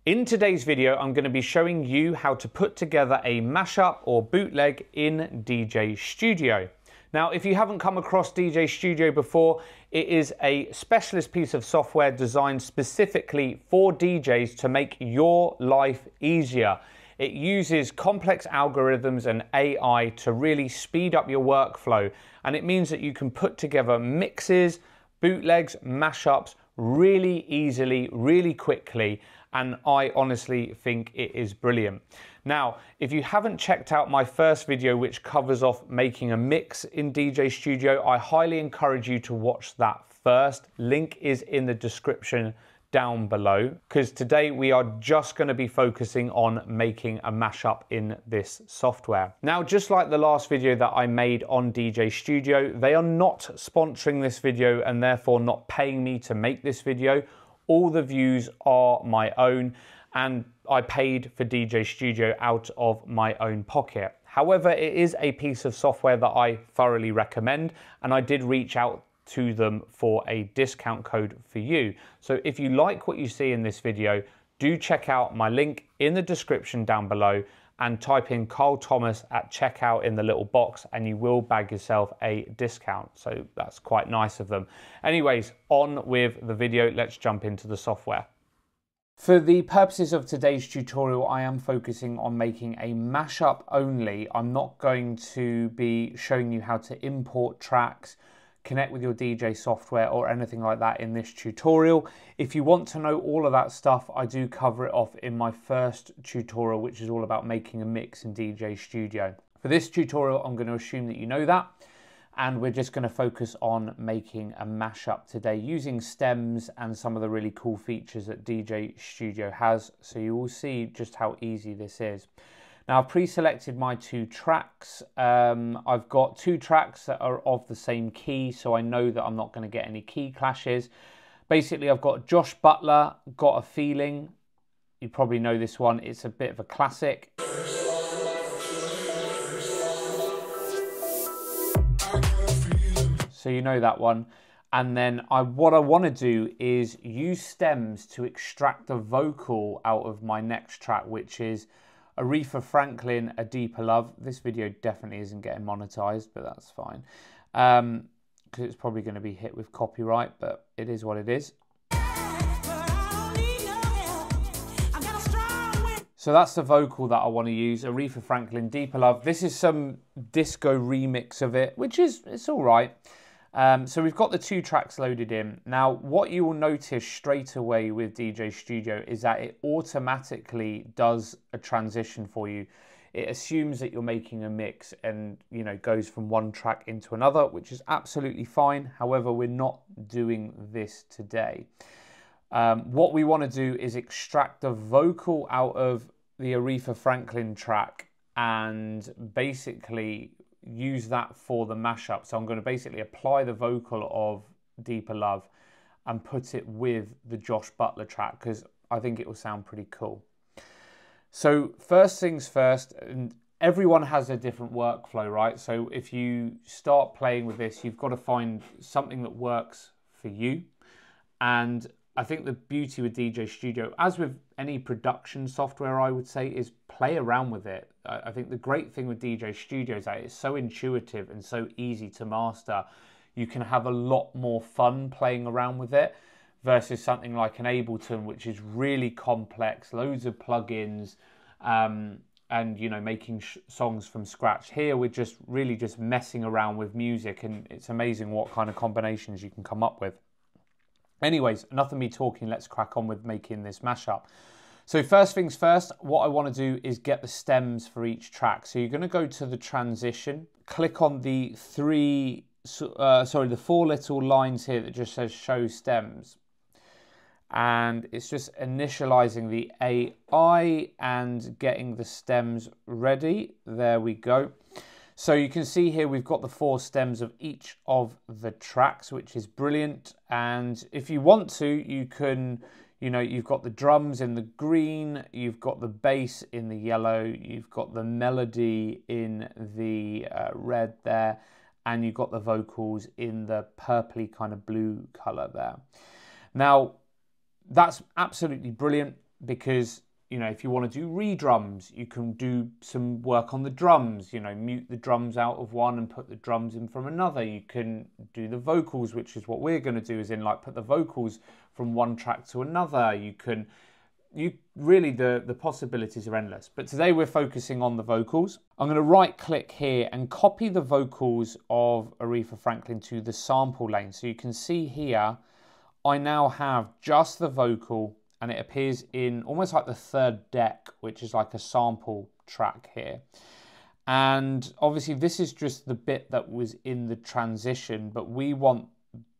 In today's video, I'm going to be showing you how to put together a mashup or bootleg in DJ.studio. Now, if you haven't come across DJ.studio before, it is a specialist piece of software designed specifically for DJs to make your life easier. It uses complex algorithms and AI to really speed up your workflow, and it means that you can put together mixes, bootlegs, mashups really easily, really quickly, and I honestly think it is brilliant. Now, if you haven't checked out my first video which covers off making a mix in DJ.studio, I highly encourage you to watch that first. Link is in the description down below, because today we are just going to be focusing on making a mashup in this software. Now, just like the last video that I made on DJ.studio, they are not sponsoring this video and therefore not paying me to make this video. All the views are my own, and I paid for DJ.studio out of my own pocket. However, it is a piece of software that I thoroughly recommend, and I did reach out to them for a discount code for you. So if you like what you see in this video, do check out my link in the description down below and type in Karl Thomas at checkout in the little box, and you will bag yourself a discount. So that's quite nice of them. Anyways, on with the video. Let's jump into the software. For the purposes of today's tutorial, I am focusing on making a mashup only. I'm not going to be showing you how to import tracks, connect with your DJ software or anything like that in this tutorial. If you want to know all of that stuff, I do cover it off in my first tutorial, which is all about making a mix in DJ.studio. For this tutorial, I'm going to assume that you know that, and we're just going to focus on making a mashup today using stems and some of the really cool features that DJ.studio has, so you will see just how easy this is. Now, I've pre-selected my two tracks. I've got two tracks that are of the same key, so I know that I'm not going to get any key clashes. Basically, I've got Josh Butler, Got a Feeling. You probably know this one. It's a bit of a classic. So you know that one. And then what I want to do is use stems to extract the vocal out of my next track, which is Aretha Franklin, A Deeper Love. This video definitely isn't getting monetized, but that's fine, because it's probably going to be hit with copyright, but it is what it is. So that's the vocal that I want to use, Aretha Franklin, Deeper Love. This is some disco remix of it, which is, it's all right. So we've got the two tracks loaded in. Now, what you will notice straight away with DJ.studio is that it automatically does a transition for you. It assumes that you're making a mix and, you know, goes from one track into another, which is absolutely fine. However, we're not doing this today. What we want to do is extract the vocal out of the Aretha Franklin track and basically use that for the mashup. So I'm going to basically apply the vocal of Deeper Love and put it with the Josh Butler track, because I think it will sound pretty cool. So first things first, and everyone has a different workflow, right? So if you start playing with this, you've got to find something that works for you. And I think the beauty with DJ.studio, as with any production software, I would say, is play around with it. I think the great thing with DJ.studio is that it's so intuitive and so easy to master. You can have a lot more fun playing around with it versus something like an Ableton, which is really complex, loads of plugins, and, you know, making songs from scratch. Here, we're just really just messing around with music, and it's amazing what kind of combinations you can come up with. Anyways, enough of me talking, let's crack on with making this mashup. So first things first, what I want to do is get the stems for each track. So you're going to go to the transition, click on the the four little lines here that just says show stems. And it's just initializing the AI and getting the stems ready. There we go. So you can see here we've got the four stems of each of the tracks, which is brilliant. And if you want to, you can, you know, you've got the drums in the green, you've got the bass in the yellow, you've got the melody in the red there, and you've got the vocals in the purpley kind of blue color there. Now, that's absolutely brilliant. because, you know, if you want to do re-drums, you can do some work on the drums, you know, mute the drums out of one and put the drums in from another. You can do the vocals, which is what we're going to do, is in like put the vocals from one track to another. The possibilities are endless. But today we're focusing on the vocals. I'm going to right click here and copy the vocals of Aretha Franklin to the sample lane. So you can see here, I now have just the vocal, and it appears in almost like the third deck, which is like a sample track here. And obviously this is just the bit that was in the transition, but we want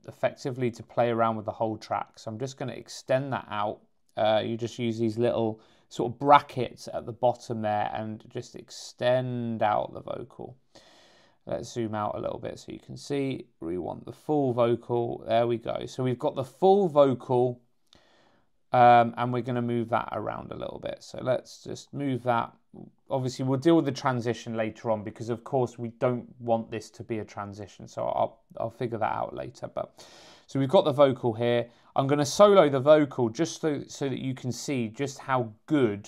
effectively to play around with the whole track. So I'm just going to extend that out. You just use these little sort of brackets at the bottom there and just extend out the vocal. Let's zoom out a little bit so you can see. We want the full vocal. There we go. So we've got the full vocal. And we're going to move that around a little bit. So let's just move that. Obviously, we'll deal with the transition later on because, of course, we don't want this to be a transition. So I'll figure that out later. So we've got the vocal here. I'm going to solo the vocal just so that you can see just how good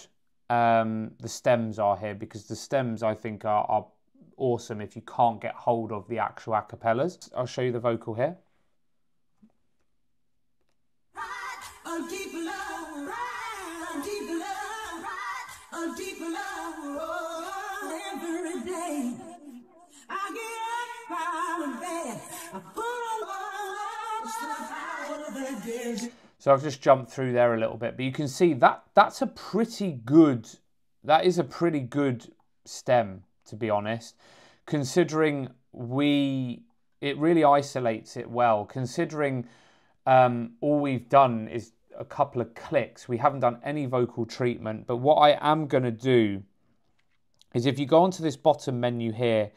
the stems are here, because the stems, I think, are awesome if you can't get hold of the actual acapellas. I'll show you the vocal here. So I've just jumped through there a little bit, but you can see that that is a pretty good stem, to be honest, considering it really isolates it well, considering all we've done is a couple of clicks. We haven't done any vocal treatment, but what I am going to do is, if you go onto this bottom menu here,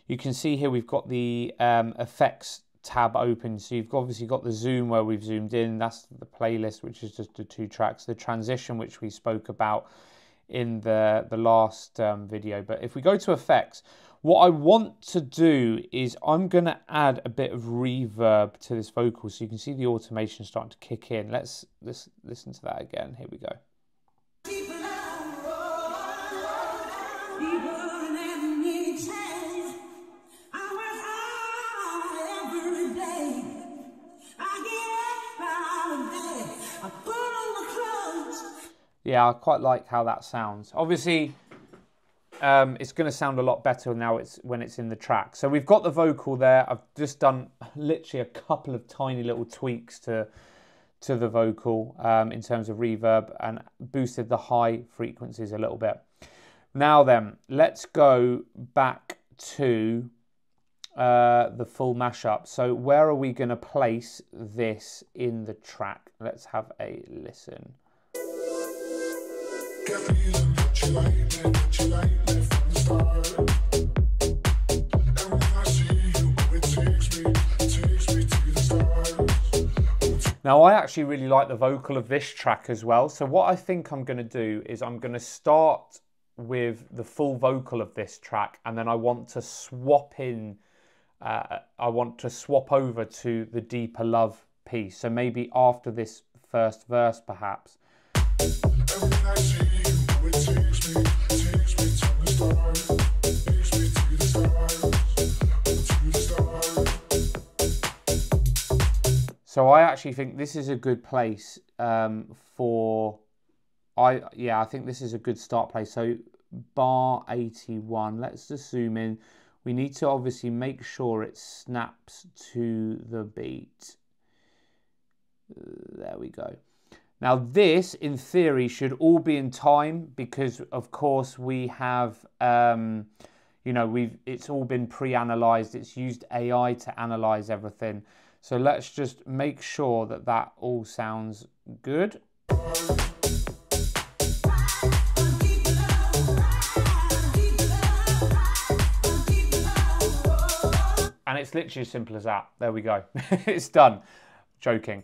you can see here we've got the effects tab open. So you've obviously got the zoom where we've zoomed in. That's the playlist, which is just the 2 tracks. The transition, which we spoke about in the last video. But if we go to effects, what I want to do is I'm going to add a bit of reverb to this vocal so you can see the automation starting to kick in. Let's listen to that again. Here we go. Yeah, I quite like how that sounds. Obviously, it's going to sound a lot better now when it's in the track. So we've got the vocal there. I've just done literally a couple of tiny little tweaks to the vocal in terms of reverb and boosted the high frequencies a little bit. Now then, let's go back to the full mashup. So where are we going to place this in the track? Let's have a listen. Now, I actually really like the vocal of this track as well. So what I think I'm going to do is I'm going to start with the full vocal of this track, and then I want to swap over to the Deeper Love piece. So maybe after this first verse, perhaps. So I actually think this is a good place I think this is a good start place. So bar 81, let's just zoom in. We need to obviously make sure it snaps to the beat. There we go. Now this, in theory, should all be in time because, of course, we have, it's all been pre-analyzed. It's used AI to analyze everything. So let's just make sure that that all sounds good. And it's literally as simple as that. There we go. It's done. Joking.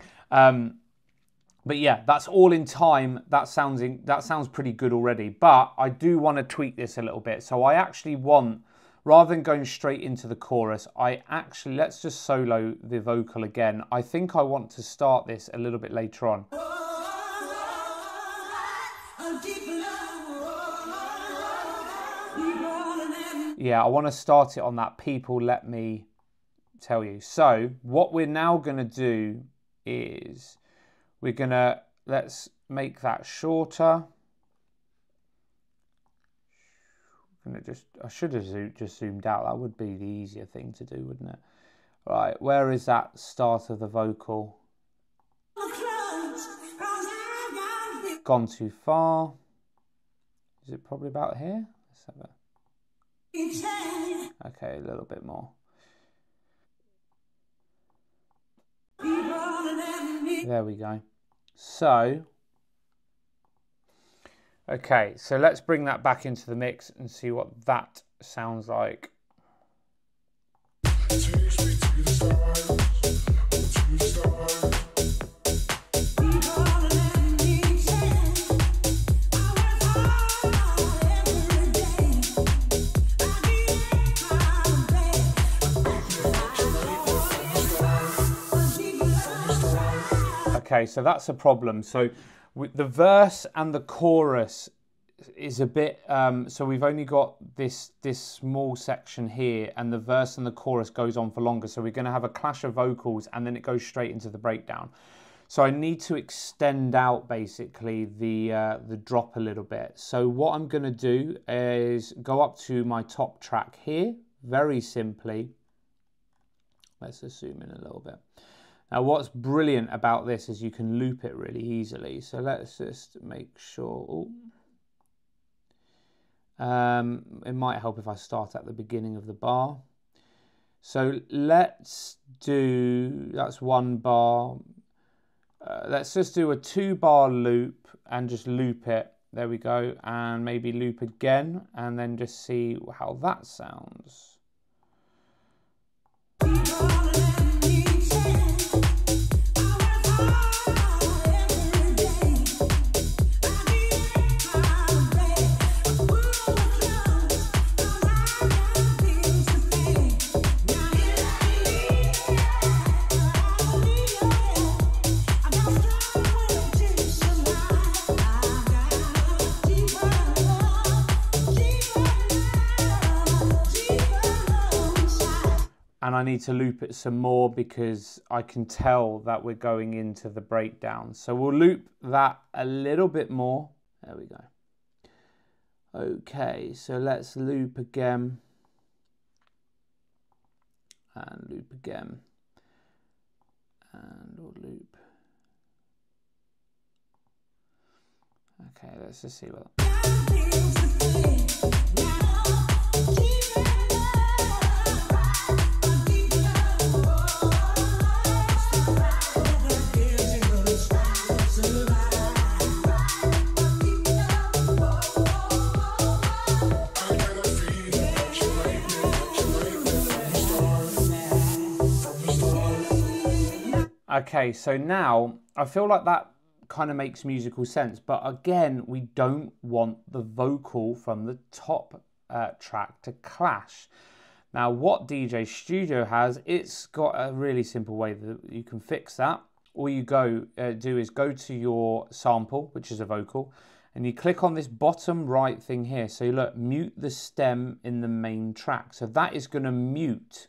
But yeah, that's all in time. That sounds pretty good already. But I do want to tweak this a little bit. So I actually want, rather than going straight into the chorus, let's just solo the vocal again. I think I want to start this a little bit later on. Yeah, I want to start it on that people let me tell you. So what we're now going to do is we're going to, let's make that shorter. I should have just zoomed out. That would be the easier thing to do, wouldn't it? Right, where is that start of the vocal? Gone too far. Is it probably about here? Let's have a... Okay, a little bit more. There we go. So, okay, so let's bring that back into the mix and see what that sounds like. Okay, so that's a problem. So with the verse and the chorus is a bit, so we've only got this small section here, and the verse and the chorus goes on for longer. So we're going to have a clash of vocals, and then it goes straight into the breakdown. So I need to extend out basically the drop a little bit. So what I'm going to do is go up to my top track here, very simply. Let's just zoom in a little bit. Now what's brilliant about this is you can loop it really easily. So let's just make sure. It might help if I start at the beginning of the bar. So let's do, that's one bar. Let's just do a 2-bar loop and just loop it. There we go. And maybe loop again and then just see how that sounds. And I need to loop it some more because I can tell that we're going into the breakdown. So we'll loop that a little bit more. There we go. Okay, so let's loop again. And loop again. And we'll loop. Okay, let's just see what... Okay, so now I feel like that kind of makes musical sense, but again, we don't want the vocal from the top track to clash. Now, what DJ.studio has, it's got a really simple way that you can fix that. All you do is go to your sample, which is a vocal, and you click on this bottom right thing here. So look, mute the stem in the main track. So that is going to mute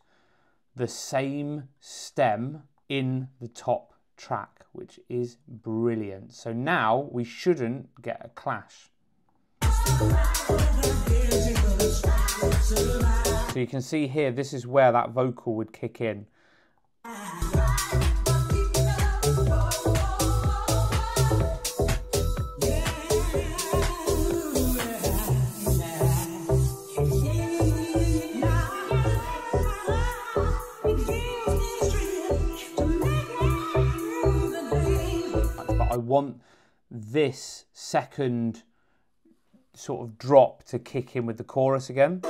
the same stem in the top track, which is brilliant. So now we shouldn't get a clash. So you can see here, this is where that vocal would kick in. I want this second sort of drop to kick in with the chorus again.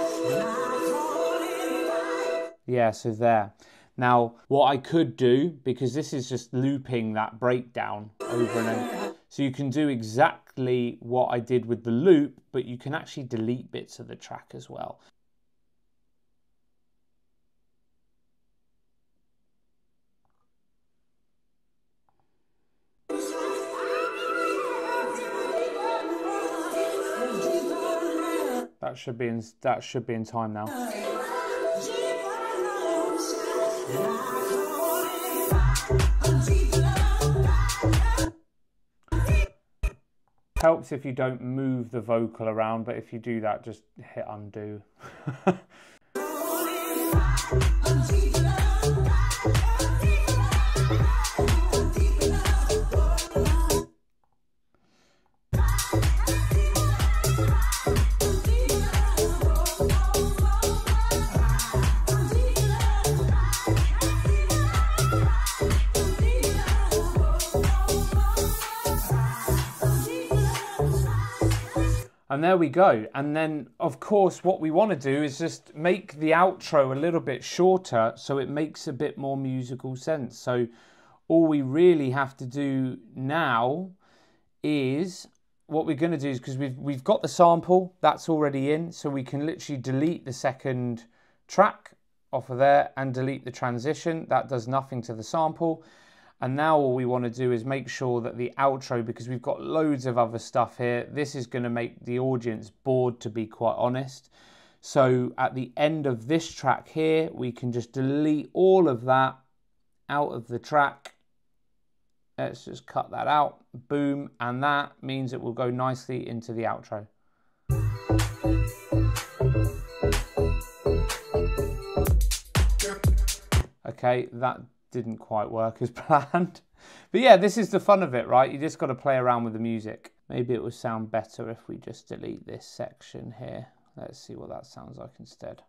Yeah, so there. Now, what I could do, because this is just looping that breakdown over and over, so you can do exactly what I did with the loop, but you can actually delete bits of the track as well. That should be in time now. Helps if you don't move the vocal around, but if you do that, just hit undo. And there we go. And then, of course, what we want to do is just make the outro a little bit shorter so it makes a bit more musical sense. So all we really have to do now is, what we're going to do is, because we've got the sample, that's already in, so we can literally delete the second track off of there and delete the transition. That does nothing to the sample. And now all we want to do is make sure that the outro, because we've got loads of other stuff here, this is going to make the audience bored, to be quite honest. So at the end of this track here, we can just delete all of that out of the track. Let's just cut that out. Boom. And that means it will go nicely into the outro. Okay, that didn't quite work as planned. But yeah, this is the fun of it, right? You just got to play around with the music. Maybe it would sound better if we just delete this section here. Let's see what that sounds like instead.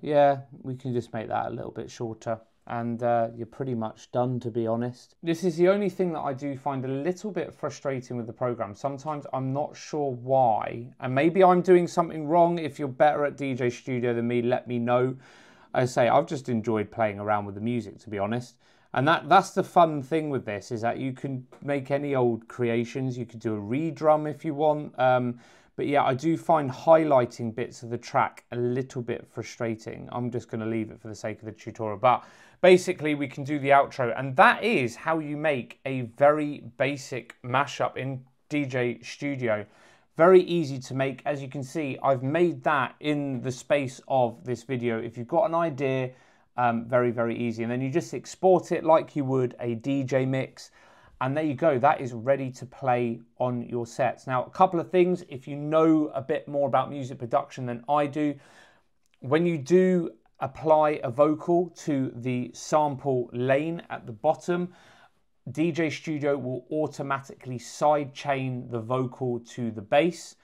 Yeah, we can just make that a little bit shorter. And you're pretty much done, to be honest. This is the only thing that I do find a little bit frustrating with the program. Sometimes I'm not sure why, and maybe I'm doing something wrong. If you're better at DJ Studio than me, let me know. I say, I've just enjoyed playing around with the music, to be honest. And that's the fun thing with this, is that you can make any old creations. You could do a re-drum if you want. But yeah, I do find highlighting bits of the track a little bit frustrating. I'm just going to leave it for the sake of the tutorial. But basically, we can do the outro. And that is how you make a very basic mashup in DJ Studio. Very easy to make. As you can see, I've made that in the space of this video. If you've got an idea, very, very easy. And then you just export it like you would a DJ mix. And there you go, that is ready to play on your sets. Now, a couple of things, if you know a bit more about music production than I do, when you do apply a vocal to the sample lane at the bottom, DJ Studio will automatically sidechain the vocal to the bass.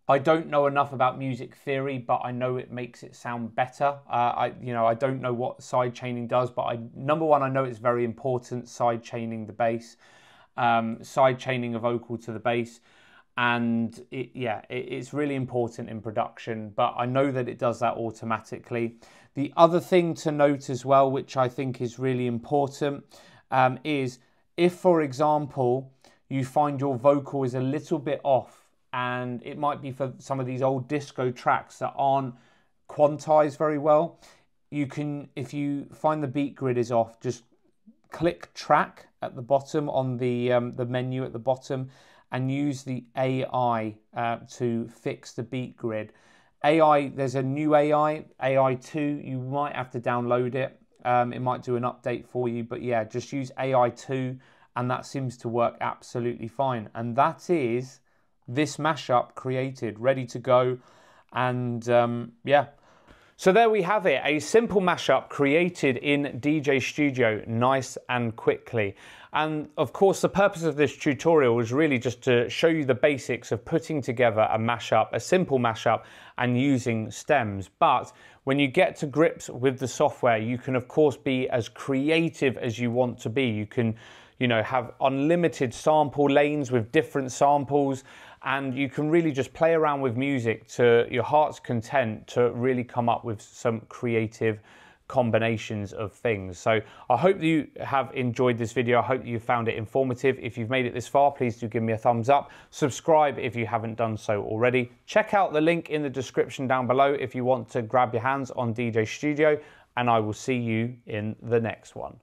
I don't know enough about music theory, but I know it makes it sound better. I don't know what side chaining does, but number one, I know it's very important, side chaining the bass, side chaining a vocal to the bass. And it's really important in production, but I know that it does that automatically. The other thing to note as well, which I think is really important, is if, for example, you find your vocal is a little bit off, and it might be for some of these old disco tracks that aren't quantized very well, you can, if you find the beat grid is off, just click track at the bottom on the menu at the bottom and use the AI to fix the beat grid. AI, there's a new AI 2, you might have to download it. It might do an update for you, but yeah, just use AI 2 and that seems to work absolutely fine. And that is this mashup created, ready to go. And yeah. So there we have it, a simple mashup created in DJ Studio, nice and quickly. And of course, the purpose of this tutorial was really just to show you the basics of putting together a mashup, a simple mashup, and using stems. But when you get to grips with the software, you can of course be as creative as you want to be. You can, have unlimited sample lanes with different samples, and you can really just play around with music to your heart's content to really come up with some creative combinations of things. So I hope you have enjoyed this video. I hope you found it informative. If you've made it this far, please do give me a thumbs up. Subscribe if you haven't done so already. Check out the link in the description down below if you want to grab your hands on DJ Studio, and I will see you in the next one.